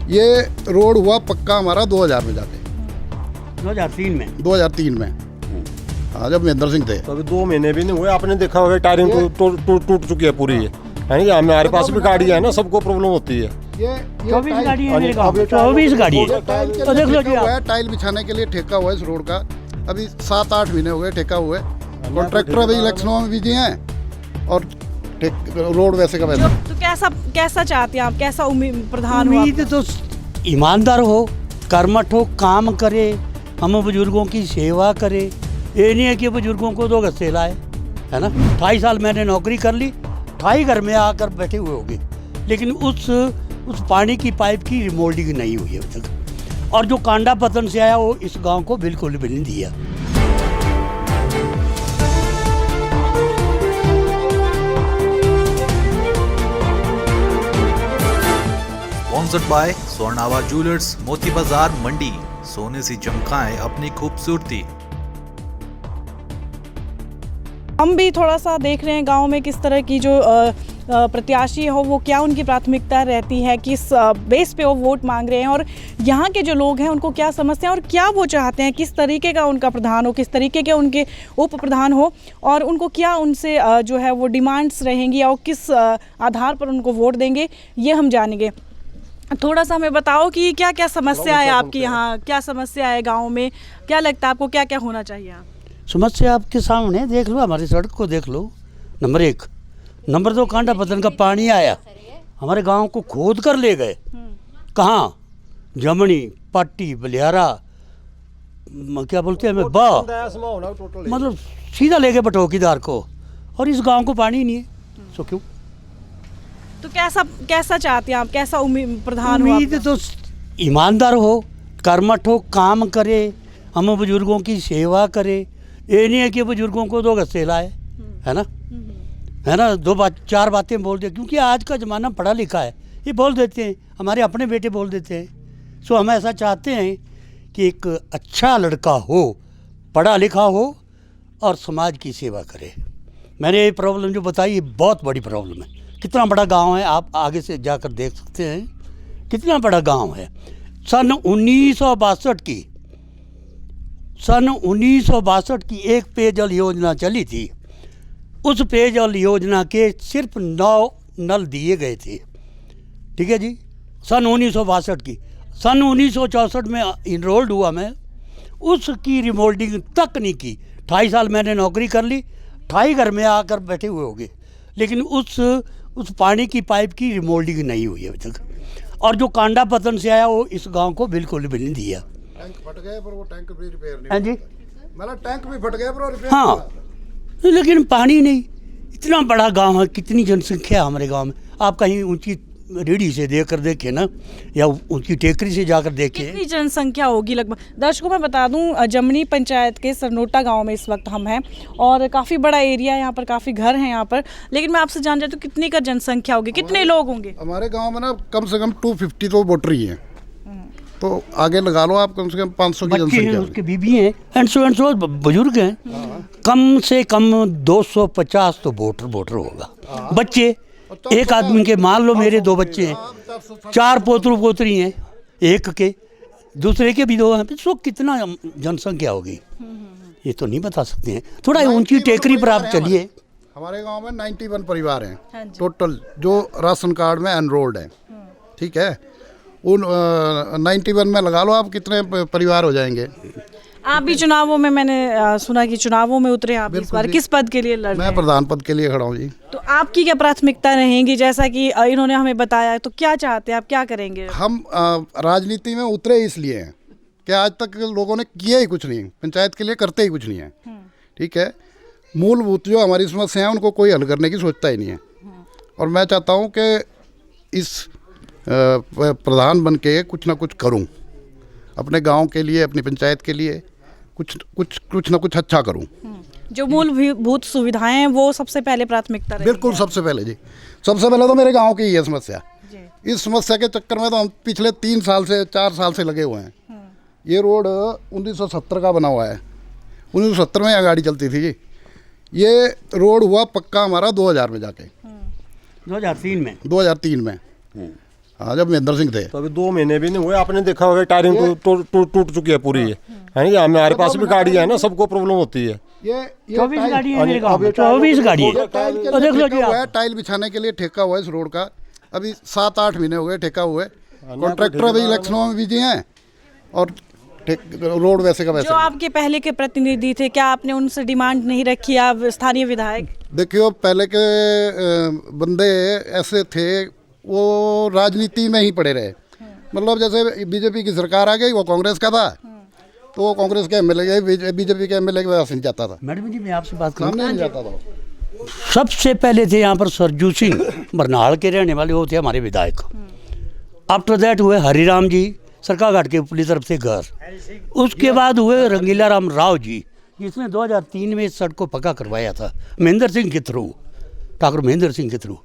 ये रोड हुआ पक्का हमारा 2000 में जाके 2003 में। हाँ, जब महेंद्र सिंह थे। तो अभी 2 महीने भी नहीं हुए, आपने देखा होगा टायरिंग टूट चुकी है पूरी है नहीं? हमारे पास भी गाड़ी है ना, सबको प्रॉब्लम होती है। ये 24 गाड़ी है मेरे गाँव में, अभी 24 गाड़ी है। टाइल तो देख लो जी आप। टाइल बिछाने के लिए ठेका हुआ है इस रोड का। अभी 7-8 महीने हो गए ठेका हुए। कॉन्ट्रैक्टर अभी इलेक्शनों में बिजी हैं और रोड वैसे का वैसे। तो कैसा चाहते हैं आप, कैसा प्रधान हो? उम्मीद तो ईमानदार हो, कर्मठ हो, काम करे, हम बुजुर्गों की सेवा करे। ये नहीं है कि बुजुर्गों को 2 गस्से लाए, है ना। 28 साल मैंने नौकरी कर ली, 28 घर में आकर बैठे हुए होंगे, लेकिन उस पानी की पाइप की रिमोल्डिंग नहीं हुई है अभी तक। और जो कांडा पतन से आया वो इस गांव को बिल्कुल भी नहीं दिया। स्पॉन्सर्ड बाय स्वर्णावा ज्वेलर्स, मोती बाजार मंडी। सोने से चमकाएं अपनी खूबसूरती। हम भी थोड़ा सा देख रहे हैं गांव में किस तरह की जो प्रत्याशी हो वो क्या उनकी प्राथमिकता रहती है, किस बेस पे वो वोट मांग रहे हैं और यहाँ के जो लोग हैं उनको क्या समस्या और क्या वो चाहते हैं, किस तरीके का उनका प्रधान हो, किस तरीके के उनके उप प्रधान हो और उनको क्या उनसे जो है वो डिमांड्स रहेंगी और किस आधार पर उनको वोट देंगे, ये हम जानेंगे। थोड़ा सा हमें बताओ कि क्या क्या समस्या है आपके यहाँ, क्या समस्या है गाँव में, क्या लगता है आपको क्या क्या होना चाहिए? आप समस्या आपके सामने देख लो, हमारी सड़क को देख लो, नंबर 1। नंबर 2, कांडा पतन का पानी आया, हमारे गांव को खोद कर ले गए। कहाँ? जमनी, पट्टी, बलियारा, क्या बोलते हैं, मतलब सीधा ले गए बटोकीदार को, और इस गांव को पानी नहीं है। सो क्यों? तो कैसा चाहते हैं आप, कैसा प्रधान हो? उम्मीद तो ईमानदार हो, कर्मठ हो, काम करे, हम बुजुर्गों की सेवा करे। ये नहीं है कि बुजुर्गों को 2 गस्से लाए, है ना, है ना। 4 बातें बोल दे, क्योंकि आज का ज़माना पढ़ा लिखा है, ये बोल देते हैं, हमारे अपने बेटे बोल देते हैं। सो हम ऐसा चाहते हैं कि एक अच्छा लड़का हो, पढ़ा लिखा हो और समाज की सेवा करे। मैंने ये प्रॉब्लम जो बताई, ये बहुत बड़ी प्रॉब्लम है। कितना बड़ा गांव है, आप आगे से जाकर देख सकते हैं कितना बड़ा गांव है। सन 1962 की एक पेयजल योजना चली थी। उस पेयजल योजना के सिर्फ 9 नल दिए गए थे, ठीक है जी, सन 1962 की। सन 1964 में इनरोल्ड हुआ मैं, उसकी रिमोल्डिंग तक नहीं की। 28 साल मैंने नौकरी कर ली, 28 घर में आकर बैठे हुए होंगे, लेकिन उस पानी की पाइप की रिमोल्डिंग नहीं हुई अभी तक। और जो कांडा पतन से आया वो इस गांव को बिल्कुल भी नहीं दिया। टैंक फट गए पर वो टैंक भी रिपेयर नहीं। हाँ जी, मतलब टैंक भी फट गया पर वो रिपेयर। हाँ, लेकिन पानी नहीं। इतना बड़ा गांव है, कितनी जनसंख्या है हमारे गांव में। आप कहीं ऊंची रेडी से देखे ना, या ऊंची टेकरी से जाकर देखें, कितनी जनसंख्या होगी लगभग? दर्शकों मैं बता दूं, जमनी पंचायत के सरनोटा गांव में इस वक्त हम हैं और काफ़ी बड़ा एरिया है यहाँ पर, काफ़ी घर हैं यहाँ पर। लेकिन मैं आपसे जान चाहती हूँ कितनी का जनसंख्या होगी, कितने लोग होंगे? हमारे गाँव में ना कम से कम 250 तो वोटर ही हैं, तो आगे लगा लो आप, कम से कम 500 की बच्चे हैं, जनसंख्या। उसके बीबी हैं, एंड सो बुजुर्ग हैं। कम से कम 250 तो वोटर होगा। बच्चे, एक आदमी के, मान लो मेरे 2 बच्चे हैं, 4 पोतरू पोतरी हैं, एक के, दूसरे के भी 2 हैं, सो कितना जनसंख्या होगी ये तो नहीं बता सकते हैं। थोड़ा ऊंची टेकरी पर आप चलिए। हमारे गांव में 91 परिवार हैं हाँ जी। टोटल, जो राशन कार्ड में एनरोल्ड हैं, ठीक है। उन 91 में लगा लो आप कितने परिवार हो जाएंगे। आप भी चुनावों में, मैंने सुना कि चुनावों में उतरे आप इस बार, किस पद के लिए लड़ रहे मैं हैं? प्रधान पद के लिए खड़ा हूँ जी। तो आपकी क्या प्राथमिकता रहेंगी, जैसा कि इन्होंने हमें बताया, तो क्या चाहते हैं आप, क्या करेंगे? हम राजनीति में उतरे इसलिए हैं कि आज तक लोगों ने किया ही कुछ नहीं, पंचायत के लिए करते ही कुछ नहीं है, ठीक है। मूलभूत जो हमारी समस्या है उनको कोई हल करने की सोचता ही नहीं है। और मैं चाहता हूँ कि इस प्रधान बन के कुछ ना कुछ करूं, अपने गांव के लिए, अपनी पंचायत के लिए कुछ ना कुछ अच्छा करूं। जो मूलभूत सुविधाएं हैं वो सबसे पहले प्राथमिकता रहेगी। बिल्कुल, सबसे पहले जी, सबसे पहले तो मेरे गांव की ही है समस्या। इस समस्या के चक्कर में तो हम पिछले 3 साल से 4 साल से लगे हुए हैं। ये रोड 1970 का बना हुआ है, 1970 में यहाँ गाड़ी चलती थी जी। ये रोड हुआ पक्का हमारा 2000 में जाके 2003 में। 2003 में। हाँ, जब महेंद्र सिंह थे। तो अभी 2 महीने भी नहीं हुए, आपने देखा होगा टायरिंग टूट चुकी है पूरी है नहीं। हमारे पास भी गाड़ी है ना, सबको प्रॉब्लम होती है। ये 24 गाड़ी है मेरे गाँव में, 24 गाड़ी है। तो देख लो जी, टाइल बिछाने के लिए ठेका हुआ है इस रोड का, अभी 7-8 महीने हो गए ठेका हुए। कॉन्ट्रैक्टर अभी इलेक्शनों में बिजी हैं और रोड वैसे का वैसे। जो आपके पहले के प्रतिनिधि थे, क्या आपने उनसे डिमांड नहीं रखी, आप स्थानीय विधायक? देखियो, पहले के बंदे ऐसे थे, वो राजनीति में ही पड़े रहे। मतलब जैसे बीजेपी की सरकार आ गई, वो कांग्रेस का था तो वो कांग्रेस के एमएलए गए, बीजेपी के एमएलए के पास नहीं जाता था, मैडम जी मैं आपसे बात करूँ, सामने नहीं जाता था। सबसे पहले थे यहाँ पर सरजू सिंह, बरनाल के रहने वाले, वो थे हमारे विधायक। आफ्टर दैट हुए हरिराम जी, सरकाघाट के ऊपरी तरफ से घर। उसके बाद हुए रंगीला राम राव जी, जिसने 2003 में इस सड़क को पक्का करवाया था महेंद्र सिंह के थ्रू, ठाकुर महेंद्र सिंह के थ्रू।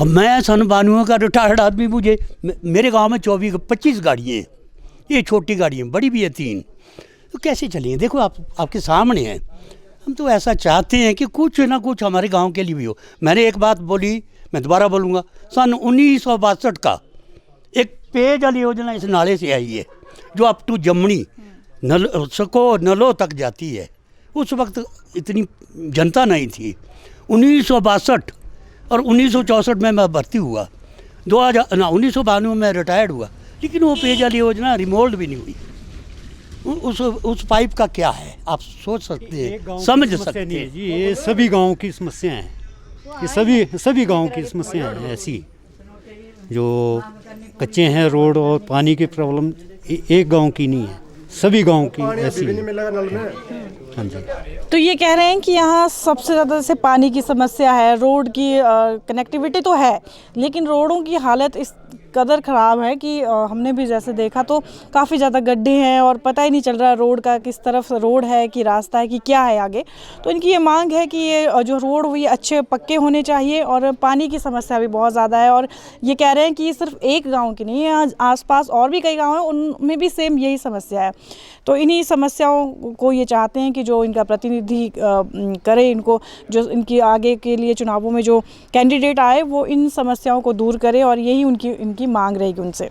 मैं सन 92 का रिटायर्ड आदमी, मुझे मेरे गांव में 25 गाड़ियाँ हैं, ये छोटी गाड़ियाँ, बड़ी भी है 3, तो कैसे चलेंगे? देखो आपके सामने है। हम तो ऐसा चाहते हैं कि कुछ ना कुछ हमारे गांव के लिए भी हो। मैंने एक बात बोली, मैं दोबारा बोलूँगा, सन 1962 का एक पेयजल योजना इस नाले से आई है, जो अप टू जमनी नलों तक जाती है। उस वक्त इतनी जनता नहीं थी। 1962 और 1964 में मैं भर्ती हुआ, 1992 में रिटायर्ड हुआ, लेकिन वो पेयजल योजना रिमोल्ड भी नहीं हुई। उस पाइप का क्या है, आप सोच सकते हैं, समझ सकते हैं जी। ये सभी गाँव की समस्या हैं, ये सभी गाँव की समस्या हैं ऐसी, जो कच्चे हैं रोड और पानी की प्रॉब्लम एक गांव की नहीं है, सभी गांव की ऐसी है। हाँ जी। तो ये कह रहे हैं कि यहाँ सबसे ज़्यादा जैसे पानी की समस्या है, रोड की कनेक्टिविटी तो है, लेकिन रोडों की हालत इस कदर ख़राब है कि हमने भी जैसे देखा तो काफ़ी ज़्यादा गड्ढे हैं और पता ही नहीं चल रहा रोड का किस तरफ रोड है कि रास्ता है कि क्या है आगे। तो इनकी ये मांग है कि ये जो रोड वो ये अच्छे पक्के होने चाहिए, और पानी की समस्या भी बहुत ज़्यादा है। और ये कह रहे हैं कि ये सिर्फ एक गाँव की नहीं है, आसपास और भी कई गाँव हैं, उनमें भी सेम यही समस्या है। तो इन्हीं समस्याओं को ये चाहते हैं कि जो इनका प्रतिनिधि करे, इनको जो इनकी आगे के लिए चुनावों में जो कैंडिडेट आए वो इन समस्याओं को दूर करे, और यही इनकी मांग रहेगी उनसे।